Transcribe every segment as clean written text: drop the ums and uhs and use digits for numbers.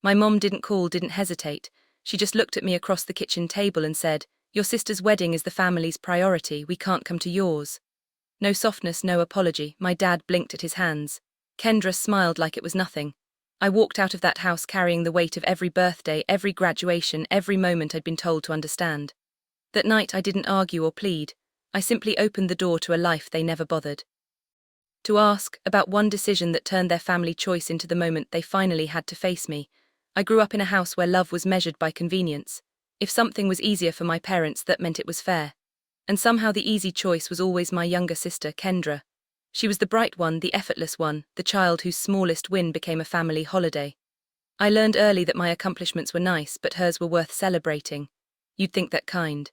My mom didn't call, didn't hesitate. She just looked at me across the kitchen table and said, "Your sister's wedding is the family's priority, we can't come to yours." No softness, no apology. My dad blinked at his hands. Kendra smiled like it was nothing. I walked out of that house carrying the weight of every birthday, every graduation, every moment I'd been told to understand. That night I didn't argue or plead. I simply opened the door to a life they never bothered to ask, about one decision that turned their family choice into the moment they finally had to face me. I grew up in a house where love was measured by convenience. If something was easier for my parents, that meant it was fair. And somehow the easy choice was always my younger sister, Kendra. She was the bright one, the effortless one, the child whose smallest win became a family holiday. I learned early that my accomplishments were nice, but hers were worth celebrating. You'd think that kind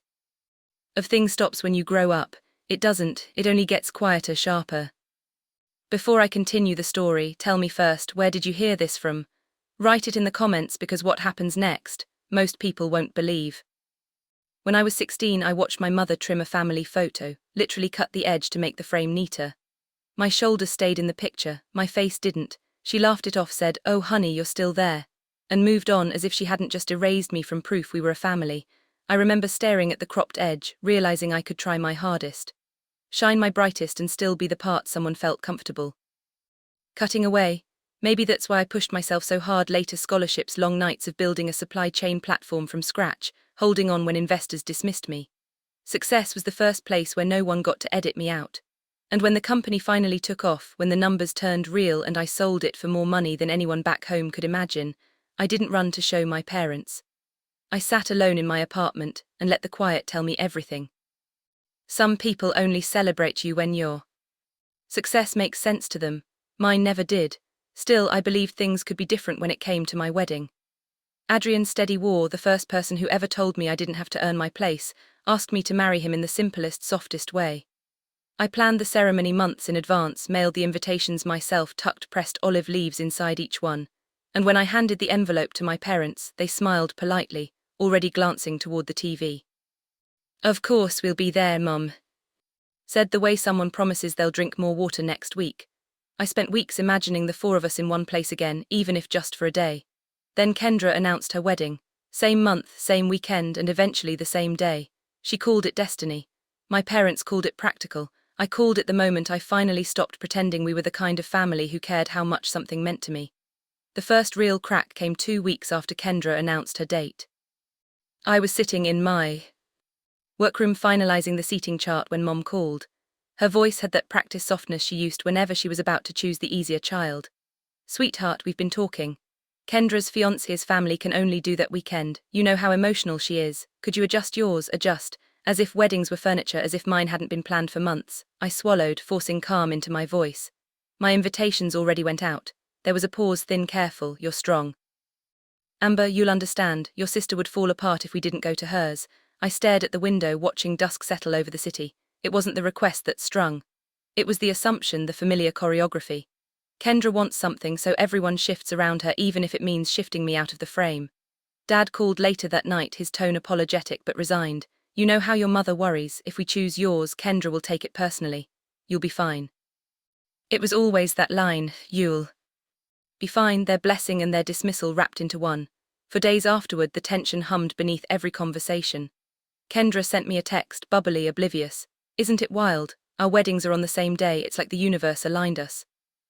of thing stops when you grow up. It doesn't, it only gets quieter, sharper. Before I continue the story, tell me first, where did you hear this from? Write it in the comments, because what happens next, most people won't believe. When I was 16, I watched my mother trim a family photo, literally cut the edge to make the frame neater. My shoulders stayed in the picture, my face didn't. She laughed it off, said, "Oh honey, you're still there," and moved on as if she hadn't just erased me from proof we were a family. I remember staring at the cropped edge, realizing I could try my hardest, shine my brightest, and still be the part someone felt comfortable cutting away. Maybe that's why I pushed myself so hard. Later scholarships, long nights of building a supply chain platform from scratch, holding on when investors dismissed me. Success was the first place where no one got to edit me out. And when the company finally took off, when the numbers turned real and I sold it for more money than anyone back home could imagine, I didn't run to show my parents. I sat alone in my apartment and let the quiet tell me everything. Some people only celebrate you when your success makes sense to them. Mine never did. Still, I believed things could be different when it came to my wedding. Adrian Steady War, the first person who ever told me I didn't have to earn my place, asked me to marry him in the simplest, softest way. I planned the ceremony months in advance, mailed the invitations myself, tucked pressed olive leaves inside each one. And when I handed the envelope to my parents, they smiled politely, already glancing toward the TV. "Of course we'll be there, Mum," said the way someone promises they'll drink more water next week. I spent weeks imagining the four of us in one place again, even if just for a day. Then Kendra announced her wedding. Same month, same weekend, and eventually the same day. She called it destiny. My parents called it practical. I called it the moment I finally stopped pretending we were the kind of family who cared how much something meant to me. The first real crack came 2 weeks after Kendra announced her date. I was sitting in my workroom finalizing the seating chart when Mom called. Her voice had that practice softness she used whenever she was about to choose the easier child. "Sweetheart, we've been talking. Kendra's fiancé's family can only do that weekend. You know how emotional she is. Could you adjust yours?" Adjust, as if weddings were furniture, as if mine hadn't been planned for months. I swallowed, forcing calm into my voice. "My invitations already went out." There was a pause, thin, careful. "You're strong. Amber, you'll understand. Your sister would fall apart if we didn't go to hers." I stared at the window, watching dusk settle over the city. It wasn't the request that strung. It was the assumption, the familiar choreography. Kendra wants something, so everyone shifts around her, even if it means shifting me out of the frame. Dad called later that night, his tone apologetic but resigned. "You know how your mother worries. If we choose yours, Kendra will take it personally. You'll be fine." It was always that line, "You'll be fine," their blessing and their dismissal wrapped into one. For days afterward, the tension hummed beneath every conversation. Kendra sent me a text, bubbly, oblivious. "Isn't it wild? Our weddings are on the same day. It's like the universe aligned us."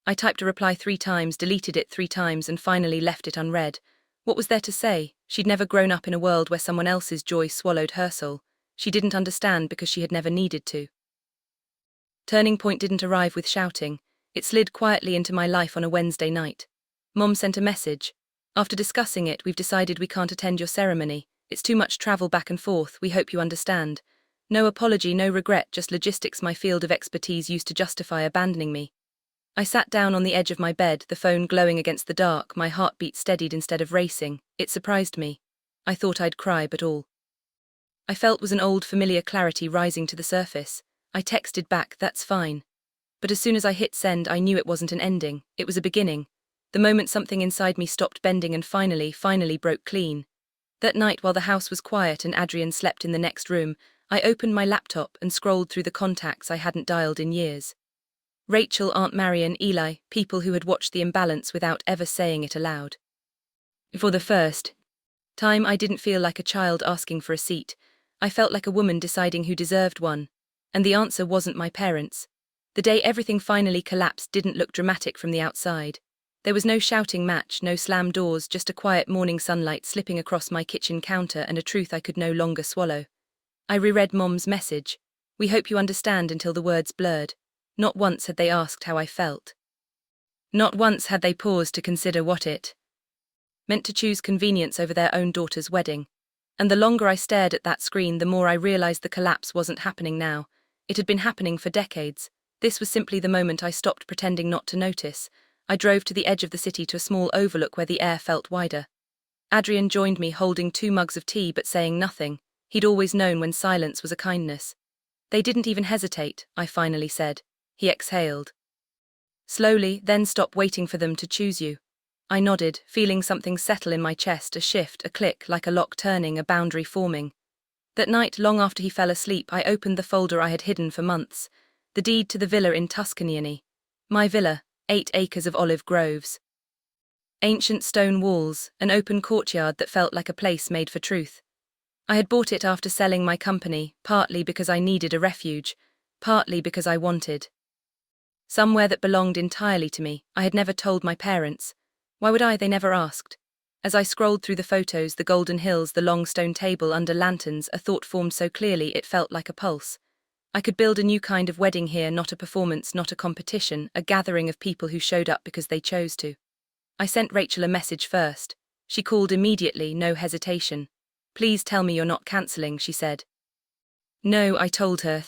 I typed a reply 3 times, deleted it 3 times, and finally left it unread. What was there to say? She'd never grown up in a world where someone else's joy swallowed her soul. She didn't understand because she had never needed to. Turning point didn't arrive with shouting. It slid quietly into my life on a Wednesday night. Mom sent a message. "After discussing it, we've decided we can't attend your ceremony. It's too much travel back and forth. We hope you understand." No apology, no regret, just logistics, my field of expertise used to justify abandoning me. I sat down on the edge of my bed, the phone glowing against the dark, my heartbeat steadied instead of racing. It surprised me. I thought I'd cry, but all I felt was an old familiar clarity rising to the surface. I texted back, "That's fine." But as soon as I hit send, I knew it wasn't an ending, it was a beginning. The moment something inside me stopped bending and finally broke clean. That night, while the house was quiet and Adrian slept in the next room, I opened my laptop and scrolled through the contacts I hadn't dialed in years. Rachel, Aunt Marion, Eli, people who had watched the imbalance without ever saying it aloud. For the first time, I didn't feel like a child asking for a seat. I felt like a woman deciding who deserved one. And the answer wasn't my parents. The day everything finally collapsed didn't look dramatic from the outside. There was no shouting match, no slammed doors, just a quiet morning sunlight slipping across my kitchen counter and a truth I could no longer swallow. I reread Mom's message. We hope you understand, until the words blurred. Not once had they asked how I felt. Not once had they paused to consider what it meant to choose convenience over their own daughter's wedding. And the longer I stared at that screen, the more I realized the collapse wasn't happening now. It had been happening for decades. This was simply the moment I stopped pretending not to notice. I drove to the edge of the city, to a small overlook where the air felt wider. Adrian joined me, holding 2 mugs of tea but saying nothing. He'd always known when silence was a kindness. They didn't even hesitate, I finally said. He exhaled slowly, then stopped, waiting for them to choose you. I nodded, feeling something settle in my chest, a shift, a click, like a lock turning, a boundary forming. That night, long after he fell asleep, I opened the folder I had hidden for months. The deed to the villa in Tuscany. My villa, 8 acres of olive groves. Ancient stone walls, an open courtyard that felt like a place made for truth. I had bought it after selling my company, partly because I needed a refuge, partly because I wanted somewhere that belonged entirely to me. I had never told my parents. Why would I? They never asked. As I scrolled through the photos, the golden hills, the long stone table under lanterns, a thought formed so clearly it felt like a pulse. I could build a new kind of wedding here, not a performance, not a competition, a gathering of people who showed up because they chose to. I sent Rachel a message first. She called immediately, no hesitation. Please tell me you're not cancelling, she said. No, I told her.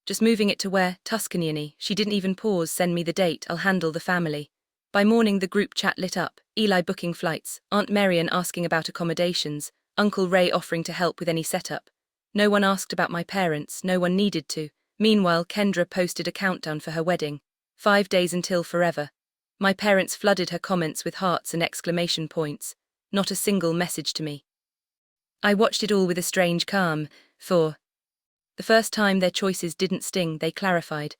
Just moving it to where? Tuscany. She didn't even pause. Send me the date, I'll handle the family. By morning the group chat lit up, Eli booking flights, Aunt Marian asking about accommodations, Uncle Ray offering to help with any setup. No one asked about my parents, no one needed to. Meanwhile, Kendra posted a countdown for her wedding. 5 days until forever. My parents flooded her comments with hearts and exclamation points. Not a single message to me. I watched it all with a strange calm, for the first time their choices didn't sting, they clarified.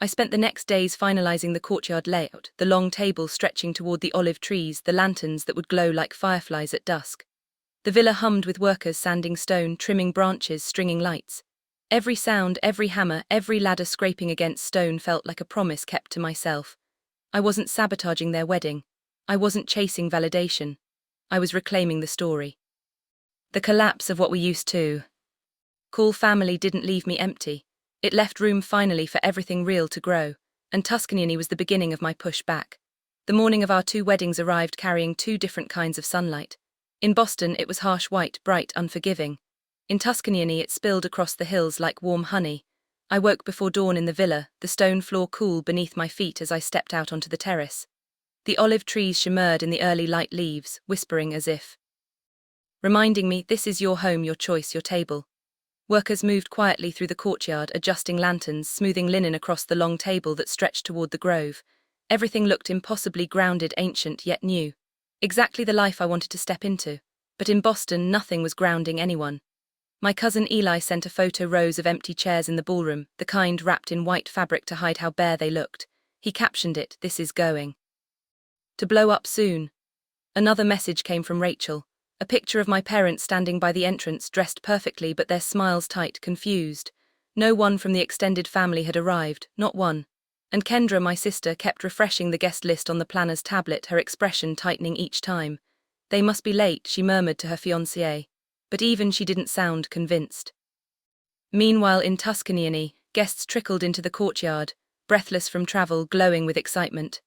I spent the next days finalizing the courtyard layout, the long table stretching toward the olive trees, the lanterns that would glow like fireflies at dusk. The villa hummed with workers sanding stone, trimming branches, stringing lights. Every sound, every hammer, every ladder scraping against stone felt like a promise kept to myself. I wasn't sabotaging their wedding. I wasn't chasing validation. I was reclaiming the story. The collapse of what we used to call family didn't leave me empty. It left room finally for everything real to grow, and Tuscany was the beginning of my push back. The morning of our 2 weddings arrived carrying 2 different kinds of sunlight. In Boston it was harsh white, bright, unforgiving. In Tuscany it spilled across the hills like warm honey. I woke before dawn in the villa, the stone floor cool beneath my feet as I stepped out onto the terrace. The olive trees shimmered in the early light leaves, whispering as if reminding me, this is your home, your choice, your table. Workers moved quietly through the courtyard, adjusting lanterns, smoothing linen across the long table that stretched toward the grove. Everything looked impossibly grounded, ancient yet new. Exactly the life I wanted to step into. But in Boston, nothing was grounding anyone. My cousin Eli sent a photo, rows of empty chairs in the ballroom, the kind wrapped in white fabric to hide how bare they looked. He captioned it, "This is going to blow up soon." Another message came from Rachel. A picture of my parents standing by the entrance, dressed perfectly but their smiles tight, confused. No one from the extended family had arrived, not one. And Kendra, my sister, kept refreshing the guest list on the planner's tablet, her expression tightening each time. They must be late, she murmured to her fiancé. But even she didn't sound convinced. Meanwhile in Tuscany, guests trickled into the courtyard, breathless from travel, glowing with excitement.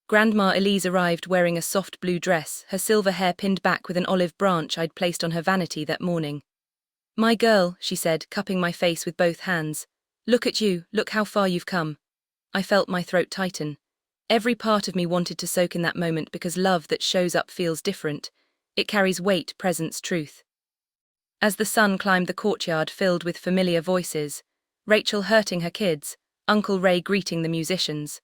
Grandma Elise arrived wearing a soft blue dress, her silver hair pinned back with an olive branch I'd placed on her vanity that morning. "My girl," she said, cupping my face with both hands. "Look at you, look how far you've come." I felt my throat tighten. Every part of me wanted to soak in that moment, because love that shows up feels different. It carries weight, presence, truth. As the sun climbed the courtyard filled with familiar voices, Rachel hurting her kids, Uncle Ray greeting the musicians,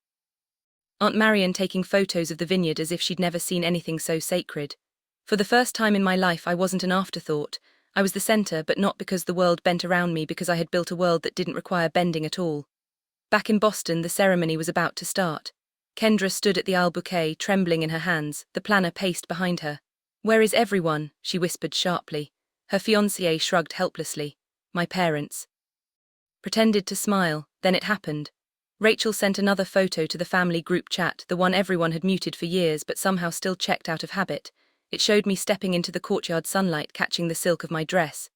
Aunt Marian taking photos of the vineyard as if she'd never seen anything so sacred. For the first time in my life I wasn't an afterthought. I was the center, but not because the world bent around me, because I had built a world that didn't require bending at all. Back in Boston, the ceremony was about to start. Kendra stood at the aisle bouquet, trembling in her hands. The planner paced behind her. "Where is everyone?" she whispered sharply. Her fiancé shrugged helplessly. "My parents." Pretended to smile, then it happened. Rachel sent another photo to the family group chat, the one everyone had muted for years but somehow still checked out of habit. It showed me stepping into the courtyard sunlight, catching the silk of my dress.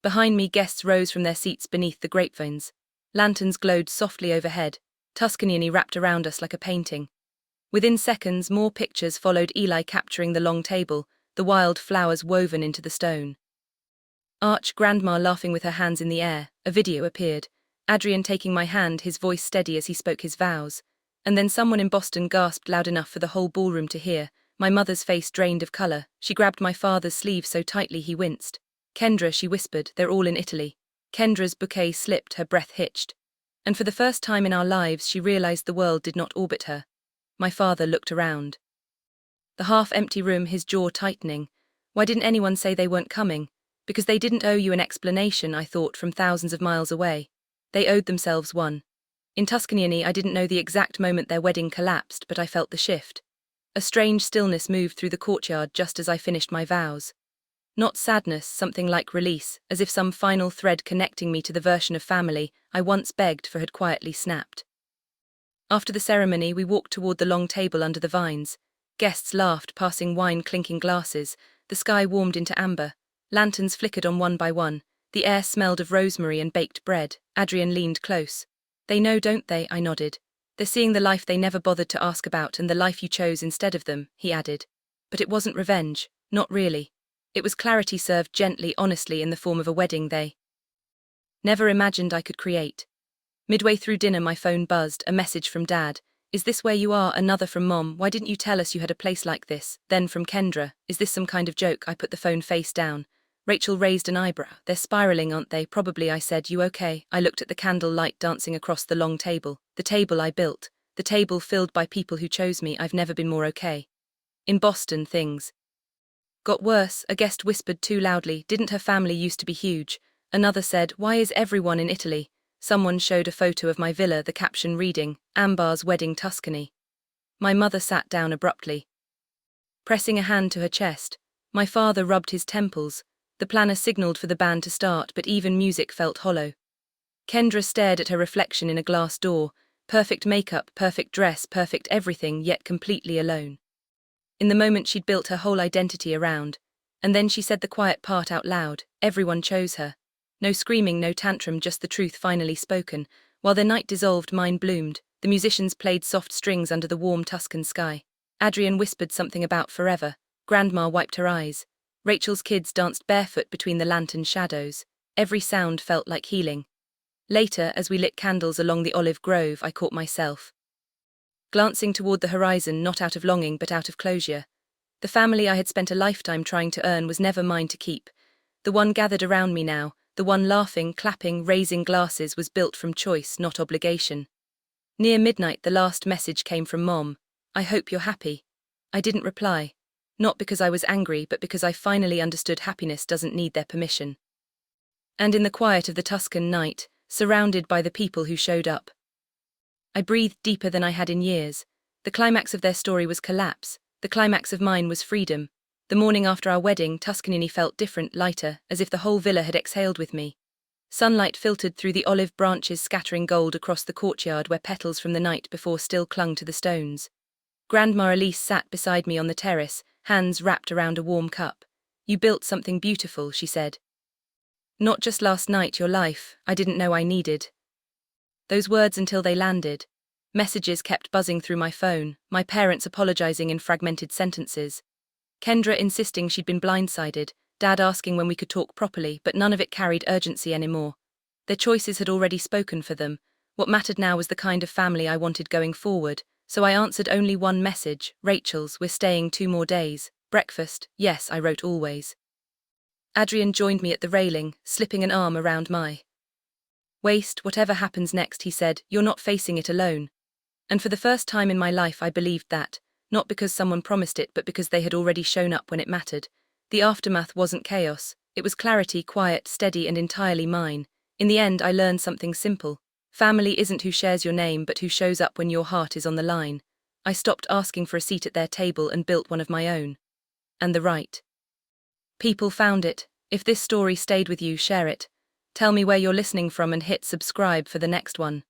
Behind me, guests rose from their seats beneath the grapevines. Lanterns glowed softly overhead. Tuscany wrapped around us like a painting. Within seconds, more pictures followed, Eli capturing the long table, the wild flowers woven into the stone. Arch, Grandma laughing with her hands in the air. A video appeared. Adrian taking my hand, his voice steady as he spoke his vows. And then someone in Boston gasped loud enough for the whole ballroom to hear. My mother's face drained of color. She grabbed my father's sleeve so tightly he winced. "Kendra," she whispered, "they're all in Italy." Kendra's bouquet slipped, her breath hitched. And for the first time in our lives, she realized the world did not orbit her. My father looked around. The half-empty room, his jaw tightening. Why didn't anyone say they weren't coming? Because they didn't owe you an explanation, I thought, from thousands of miles away. They owed themselves one. In Tuscany, I didn't know the exact moment their wedding collapsed, but I felt the shift. A strange stillness moved through the courtyard just as I finished my vows. Not sadness, something like release, as if some final thread connecting me to the version of family I once begged for had quietly snapped. After the ceremony, we walked toward the long table under the vines. Guests laughed, passing wine, clinking glasses. The sky warmed into amber. Lanterns flickered on one by one. The air smelled of rosemary and baked bread. Adrian leaned close. "They know, don't they?" I nodded. "They're seeing the life they never bothered to ask about and the life you chose instead of them," he added. But it wasn't revenge. Not really. It was clarity served gently, honestly, in the form of a wedding they never imagined I could create. Midway through dinner, my phone buzzed, a message from Dad. "Is this where you are?" Another from Mom. "Why didn't you tell us you had a place like this?" Then from Kendra. "Is this some kind of joke?" I put the phone face down. Rachel raised an eyebrow. "They're spiraling, aren't they?" "Probably," I said. "You okay?" I looked at the candle light dancing across the long table. The table I built. The table filled by people who chose me. I've never been more okay. In Boston, things got worse, a guest whispered too loudly. "Didn't her family used to be huge?" Another said, "Why is everyone in Italy?" Someone showed a photo of my villa, the caption reading, "Ambar's Wedding, Tuscany." My mother sat down abruptly, pressing a hand to her chest. My father rubbed his temples. The planner signaled for the band to start, but even music felt hollow. Kendra stared at her reflection in a glass door. Perfect makeup, perfect dress, perfect everything, yet completely alone. In the moment she'd built her whole identity around. And then she said the quiet part out loud. Everyone chose her. No screaming, no tantrum, just the truth finally spoken. While the night dissolved, mine bloomed. The musicians played soft strings under the warm Tuscan sky. Adrian whispered something about forever. Grandma wiped her eyes. Rachel's kids danced barefoot between the lantern shadows. Every sound felt like healing. Later, as we lit candles along the olive grove, I caught myself glancing toward the horizon, not out of longing but out of closure. The family I had spent a lifetime trying to earn was never mine to keep. The one gathered around me now, the one laughing, clapping, raising glasses, was built from choice, not obligation. Near midnight, the last message came from Mom. "I hope you're happy." I didn't reply. Not because I was angry, but because I finally understood happiness doesn't need their permission. And in the quiet of the Tuscan night, surrounded by the people who showed up, I breathed deeper than I had in years. The climax of their story was collapse. The climax of mine was freedom. The morning after our wedding, Tuscany felt different, lighter, as if the whole villa had exhaled with me. Sunlight filtered through the olive branches, scattering gold across the courtyard where petals from the night before still clung to the stones. Grandma Elise sat beside me on the terrace, hands wrapped around a warm cup. "You built something beautiful," she said. "Not just last night, your life. I didn't know I needed those words until they landed. Messages kept buzzing through my phone, my parents apologizing in fragmented sentences. Kendra insisting she'd been blindsided, Dad asking when we could talk properly, but none of it carried urgency anymore. Their choices had already spoken for them. What mattered now was the kind of family I wanted going forward, so I answered only one message, Rachel's. "We're staying 2 more days. Breakfast?" "Yes," I wrote always. Adrian joined me at the railing, slipping an arm around my waist. "Whatever happens next," he said, "you're not facing it alone." And for the first time in my life I believed that, not because someone promised it but because they had already shown up when it mattered. The aftermath wasn't chaos, it was clarity, quiet, steady, and entirely mine. In the end I learned something simple. Family isn't who shares your name but who shows up when your heart is on the line. I stopped asking for a seat at their table and built one of my own. And the right people found it. If this story stayed with you, share it. Tell me where you're listening from and hit subscribe for the next one.